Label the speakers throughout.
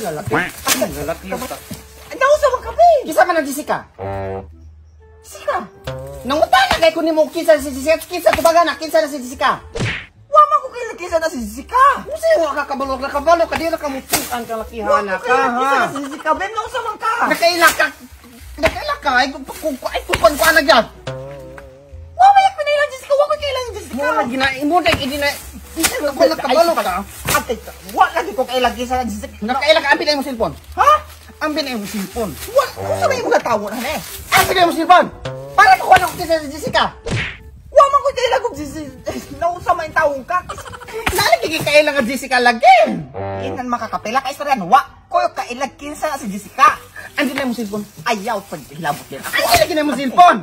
Speaker 1: lalaki. Ay, lalaki.
Speaker 2: Nausa man kape.
Speaker 1: Kisa man ang Jessica. Jessica. Nangutan na kay kunin mo kisa si Jessica. Kisa tubaga na, kisa na si Jessica.
Speaker 2: Wa man ko kay kisa na si Jessica.
Speaker 1: Kasi wala ka kabalo ka di na kamutuan ka lakihana ka ha.
Speaker 2: Kisa na si Jessica, ben nausa man ka.
Speaker 1: Nakailak ka. Ay kupan ko ana gyud.
Speaker 2: Wa may pinailan Jessica, wa ko kailan Jessica.
Speaker 1: Mo lagi na imo dai idi na. Isa ko nakabalo ka.
Speaker 2: Ate, wa lagi ko kailan kisa na Jessica.
Speaker 1: Nakailak ka ambil mo cellphone.
Speaker 2: Ha?
Speaker 1: Ambil mo cellphone.
Speaker 2: Wa, unsa may mga tawo na eh?
Speaker 1: Ambil mo cellphone. Para ko ano kisa si Jessica.
Speaker 2: Wa man ko kailan ko Jessica. Nausa may tawong ka.
Speaker 1: Nalagi kailangan Jessica lagi.
Speaker 2: Inan makakapila ka istoryan. Wa ko kailan kinsa na si Jessica.
Speaker 1: Andin na mo cellphone.
Speaker 2: Ayaw pag hilabot din.
Speaker 1: Andin lagi na mo cellphone.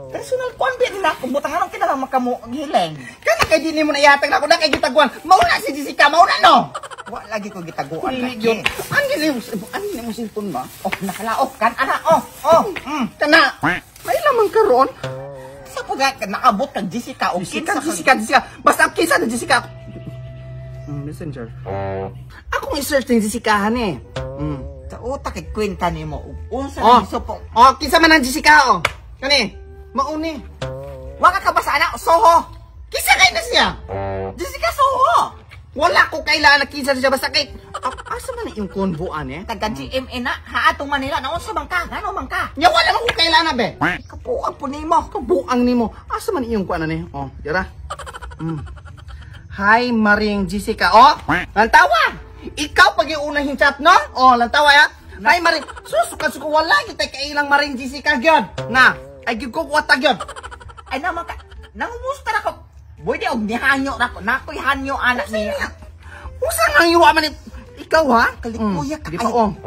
Speaker 2: Personal ko ang din ako. Butang anong kinarama ka mo giling.
Speaker 1: Kana kay dili mo na ihatag na ako na kay gitagwan. Mauna si Jessica, mauna no.
Speaker 2: Wa lagi ko gitaguan
Speaker 1: Hindi
Speaker 2: ka.
Speaker 1: yun. Andin na mo cellphone ba?
Speaker 2: Oh, nakalaok kan ana.
Speaker 1: Kana. May lamang karon.
Speaker 2: Sa puga nakaabot kag Jessica o
Speaker 1: Jessica. Basta kinsa na Jessica. Messenger. Ako i-search ng Jessica han eh.
Speaker 2: Sa utak kay kwenta nimo. Unsa
Speaker 1: Oh,
Speaker 2: na supong.
Speaker 1: kinsa man ang Jessica oh. Kani, mauni.
Speaker 2: Wa ka kabasa ana Soho.
Speaker 1: Kinsa kay na siya?
Speaker 2: Jessica Soho.
Speaker 1: Wala ko kailangan na kinsa siya basta kay asa man yung konvoan eh?
Speaker 2: Taga GMA na haatong Manila na unsa man ka? Ngano man ka?
Speaker 1: Ya wala man ko kailangan be.
Speaker 2: Kapuang po nimo.
Speaker 1: Kabuang nimo. Asa man iyong kuan ni? Oh, dira. Hi Maring Jessica. Oh, lantawa. Ikaw pag yung unang chat no? Oh, lantawa ya. Hi Maring. Susuka wala kita kailang Maring Jessica gyud. Na, ay gyud ko kuwata gyud.
Speaker 2: Ay naman ka. Nangumusta na ko. Boy di og nihanyo na ko. Nakoy hanyo anak niya.
Speaker 1: Usa nang yuwa man ikaw ha?
Speaker 2: Kalikuya ka.
Speaker 1: Di pa oh.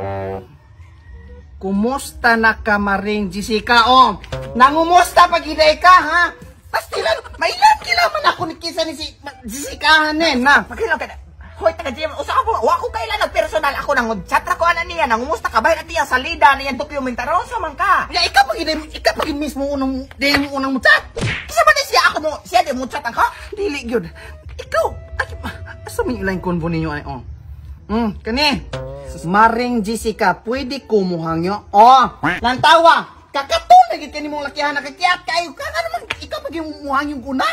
Speaker 1: Kumusta na ka Maring Jessica oh? Nangumusta pag iday ka ha? Pastilan, mailan kilaman ako ni kisa ni si Jessica hanen na.
Speaker 2: Magkailan ka na. Hoy, taga GM, usa ka po. Wa ko kailan nag-personal ako nang chatra ko ana niya. Nangumusta ka ba at iya salida niya dokumentaryo sa man ka.
Speaker 1: Ya ikaw pag mismo unang mo chat.
Speaker 2: Kisa ba siya ako mo? Siya di mo chat ang ka?
Speaker 1: Dili gyud. Ikaw, asa man ilang konvo ninyo ay oh. Kani. Maring Jessica, pwede ko muhangyo. Oh, lantawa. Kakatun lagi kani mong lakihan nakakiyat kayo. Ano man ikaw pag muhangyo ko na?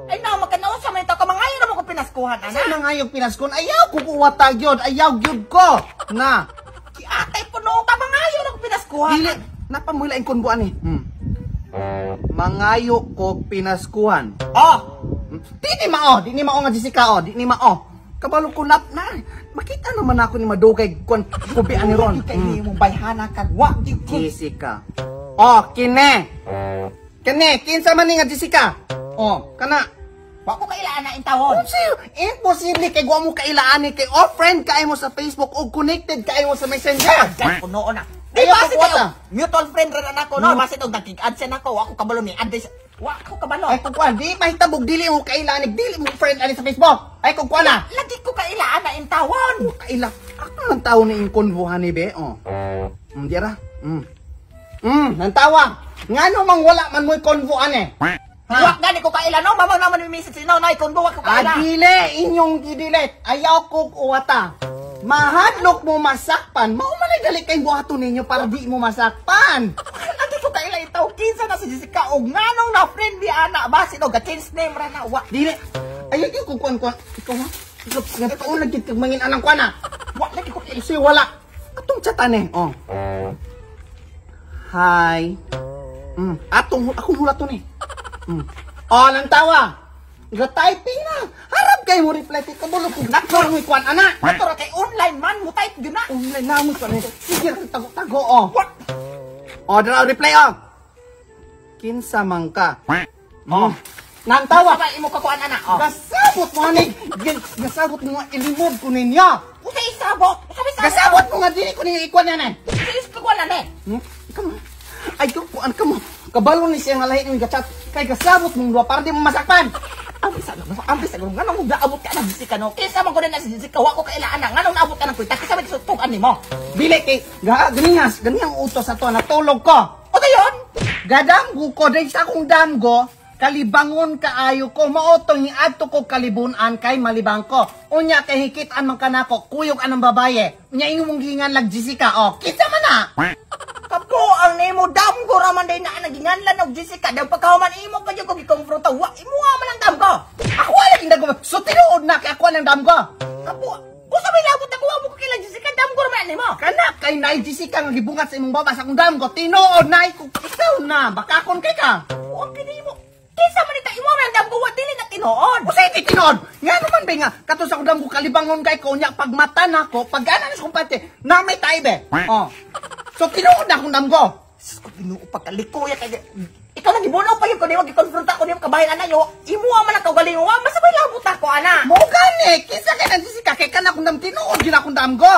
Speaker 2: Ay na makanaon sa man ito ka mangayo na mo ko pinaskuhan ana.
Speaker 1: Ano nga yung pinaskon? Ayaw ko kuwata gyud. Ayaw gyud ko. Na.
Speaker 2: Ki atay puno ka mangayo na ko pinaskuhan.
Speaker 1: Dili napamulain konbuan eh. Mangayo ko pinaskuhan.
Speaker 2: Oh,
Speaker 1: Di ni mao nga Jessica oh, di ni mao. Kabalo ko na. Makita naman ako ni madugay kon kubian ni Ron.
Speaker 2: kay mo bayhana kag wa di ko.
Speaker 1: Jessica. Oh, kine. Kinsa man ni nga Jessica? Oh, kana.
Speaker 2: Wa ko kailan na intawon.
Speaker 1: Imposible kay wa mo kailaan kay friend kay mo sa Facebook o connected kay mo sa Messenger.
Speaker 2: Ay puno na.
Speaker 1: Ayaw ko kuwata.
Speaker 2: Mutual friend ra na ako no, basit og nakig-add siya nako. Wa ko kabalo ni add. Wa ko kabalo.
Speaker 1: Ay kung kuan, di mahitabog dili mo kailaan dili mo friend ani sa Facebook. Ay kung kuan na.
Speaker 2: Lagi ko kailan na intawon.
Speaker 1: Kaila. Ako lang tao ni yung konvohan ni be. Oh. Dira. Nantawa. Ngano mang wala man mo'y konvohan eh.
Speaker 2: Wa gani ko kailan no, mamang naman may message no, nay kon wa ko kailan.
Speaker 1: Dili, inyong gidilit. Ayaw ko kuwata. Mahadlok mo masakpan. Mao man ay gali kay buhaton ninyo para di mo masakpan.
Speaker 2: Lagi ko kailan itaw kinsa na si Jessica og nganong na friend bi ana basit og change name ra na wa.
Speaker 1: Dili. Ayaw ko kuan. Ikaw ha. Ikaw lagi mangin anang kuan na.
Speaker 2: Wa lagi ko kailan.
Speaker 1: Kasi wala. Atong chatan eh. Oh. Hi. Akong hula to ni. Oh, lantawa. Ga-typing na. Harap kayo mo reply kay kabulok ko. Nakor mo ikuan ana.
Speaker 2: Motor kay online man mo type gyud na.
Speaker 1: Online na mo ikuan. Sige tago oh. What? Oh, dara reply oh. Kinsa man ka? Oh. Nantawa.
Speaker 2: Sa imo ka kuan ana. Oh.
Speaker 1: Gasabot mo ni. Gasabot mo ilimod ko ninyo.
Speaker 2: Usa isabot.
Speaker 1: Gasabot mo nga dili ko ninyo ikuan yan eh.
Speaker 2: Is ko wala ni.
Speaker 1: Come on. Ay, kuan ka mo. Kabalo ni siya nga lahi ng gachat. Kay kasabot mong duwa para di mo masakpan.
Speaker 2: Ambis sa gulong. Nganong naabot ka na Jessica no? Kinsa man ko na si Jessica, wa ko kailangan na. Nganong naabot ka ng kwita? Kinsa man isutugan nimo?
Speaker 1: Dili kay ganihang utos sa to natulog ko.
Speaker 2: O dayon?
Speaker 1: Gadamgo ko dahil sa akong damgo. Kalibangon kaayo ko, maotong iadto ko kalibunan kay malibang ko. Unya kay hikitan man kanako, kuyog anang babaye. Unya imong gingan lag Jessica, oh, kita man na.
Speaker 2: Kapo ang nemo dam ko raman day na naginganlan og Jessica daw pagkahuman imo pa jud ko gikonfronta wa imo man ang dam ko.
Speaker 1: Ako wala ginagawa. So tinuod na kay ako ang dam ko.
Speaker 2: Kapo usa may labot ako mo kay Jessica dam ko raman nimo.
Speaker 1: Kana kay nay Jessica nga gibungat sa imong baba sa akong dam ko. Tinuod na ikaw na, bakakon kay ka.
Speaker 2: Wa kini mo. Kisa man ita imo man dam ko wa dili na tinuod.
Speaker 1: Usay ti tinuod. Nga naman ba nga kato sa akong dam ko kalibangon kay ko nya pag mata nako, pag ana sa kumpate, na may taibe. Oh. So tinuod na akong dam ko.
Speaker 2: Sus ko binuo pagkalikoy kay ikaw na gibuno pa yun ko nimo gikonfronta ko nimo kabayan ana yo. Imo man ang kaugalingon wa masabay labot ako ana.
Speaker 1: Mo gani kinsa kay nang Jessica kay kana akong dam tinuod gid akong dam ko.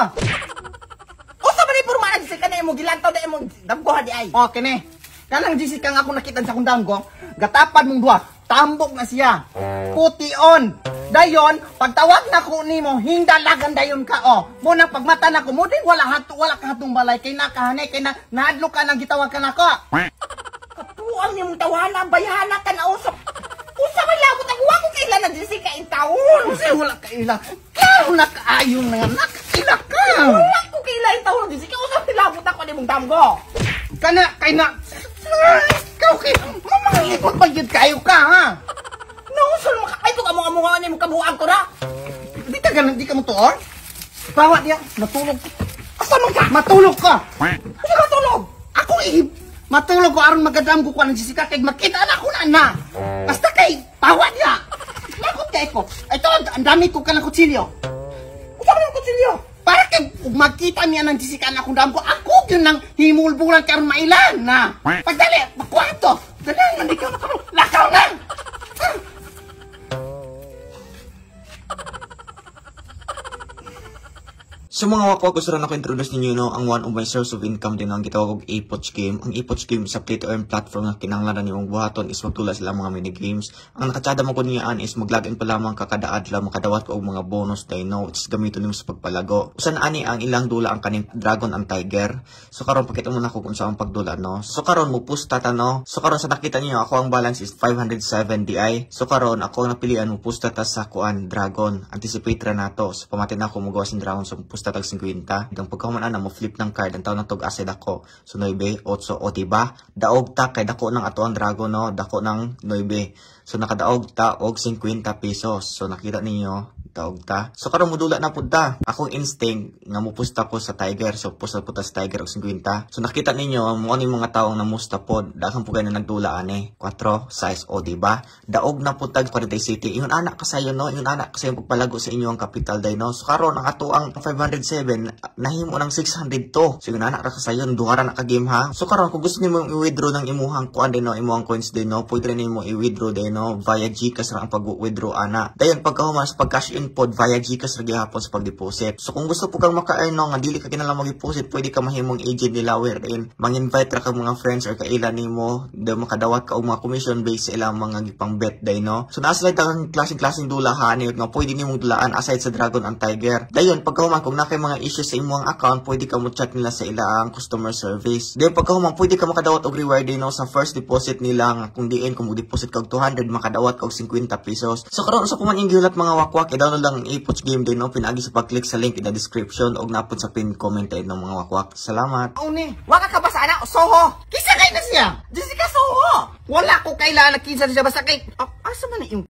Speaker 2: Usa man ni porma na Jessica na imo gilantaw na imo dam ko hadi ay.
Speaker 1: Okay ni. Kanang Jessica nga ako nakita sa akong dam ko, gatapan mong duha, tambok na siya. Pution. Dayon, pagtawag na ko nimo, hindalagan dayon ka oh. Muna pagmata na ko, mo din wala ka hatong balay kay nakahanay kay na naadlo ka nang gitawag ka nako.
Speaker 2: Kapuang nimong tawala bayana ka na usap. Usa man labot ako wa ko kailan na Jessica in taon.
Speaker 1: Kasi wala ka ila. Klaro na kaayon na nakakila ka.
Speaker 2: Wala ko kailan in taon Jessica usa man labot ako nimong damgo.
Speaker 1: Kana kay na ikaw kay mamangikot pa yun kayo ka ha.
Speaker 2: Nausul makakay ito among-amungan niya mong kabuang ko na.
Speaker 1: Di ka mo tuor? Bawa diya, matulog. Asa man ka? Matulog ka.
Speaker 2: Ano matulog?
Speaker 1: Ako matulog ko aron magadam ko ng Jessica kay makita na ko na. Basta kay bawa diya. Lakot kay ko. Ito ang dami ko ka ng kutsilyo.
Speaker 2: Usa man ang kutsilyo?
Speaker 1: Para kay magkita niya ng Jessica na akong dam ko, ako yun nang himulbulan karon mailan na. Pagdali, magkwato. Ganang, hindi ka makulong. Lakaw na!
Speaker 3: Sa mga wakwak, gusto rin ako introduce ninyo ang one of my source of income din ang gitawag og ePoch Game. Ang ePoch Game sa play to earn platform nga kinahanglan nimong buhaton is magtula sila mga mini games. Ang nakatsada mo ko niyaan is maglagin pa lamang kada adlaw makadawat ko og mga bonus dino which is gamiton nimo sa pagpalago. Usan ani ang ilang dula ang kaning Dragon and Tiger. So karon pakita mo na ko kung saan pagdula no. So karon mo pusta ta no. So karon sa nakita niyo ako ang balance is 507 DI. So karon ako ang napilian mo pusta ta sa kuan Dragon. Anticipate ra nato. So pamatin ako mo gawa sa Dragon so pusta tag 50. Itong pagkahuman na mo flip ng card ang taon na tog asay dako. So 9, 8, o diba? Daog ta kay dako ng ato ang Dragon no, dako ng 9. So nakadaog ta og 50 pesos. So nakita ninyo daog ta. So karon modula na pud ta. Akong instinct nga mupusta ko sa Tiger. So pusta po ta sa Tiger og 50. So nakita ninyo mo ni mga taong namusta pod. Daghang po kay na nagdula ani. 4 size o diba? Daog na pud tag Paradise City. Ingon anak kasayo no, ingon anak kasayo pagpalago sa inyo ang capital day no. So karon ang ato ang 507 nahimo ng 600 to. So ingon anak ra kasayo duha ra na ka game ha. So karon kung gusto nimo i-withdraw ng imuhang kuan din no, imuhang coins din no, pwede rin nimo i-withdraw din no via GCash ra ang pag-withdraw ana. Dayon pagkahuman sa pag-cash in pod via GCash ra gihapon sa pag-deposit. So kung gusto po kang maka-earn no, nga dili ka kinahanglan mag-deposit, pwede ka mahimong agent nila wherein mang-invite ra ka mga friends or kaila nimo, daw makadawat ka og mga commission based sa ilang mga gipang bet day no. So naa sila tang klaseng dula ha ni nga pwede nimong dulaan aside sa Dragon and Tiger. Dayon pagkahuman kung nakay mga issues sa imong account, pwede ka mo chat nila sa ilang customer service. Dayon pagkahuman pwede ka makadawat og reward day no sa first deposit nila nga kung diin kung mo-deposit ka og 200 makadawat ka og 50 pesos. So karon sa kuman giulat mga wakwak, i-download lang ang ePoch Game din no, pinagi sa pag-click sa link in the description og napod sa pin comment din ng mga wakwak. Salamat.
Speaker 1: Uni,
Speaker 2: Wa ka kabasa ana Soho.
Speaker 1: kisa kay na siya.
Speaker 2: Jessica Soho.
Speaker 1: Wala ko kailangan na kinsa siya basta kay asa man na yung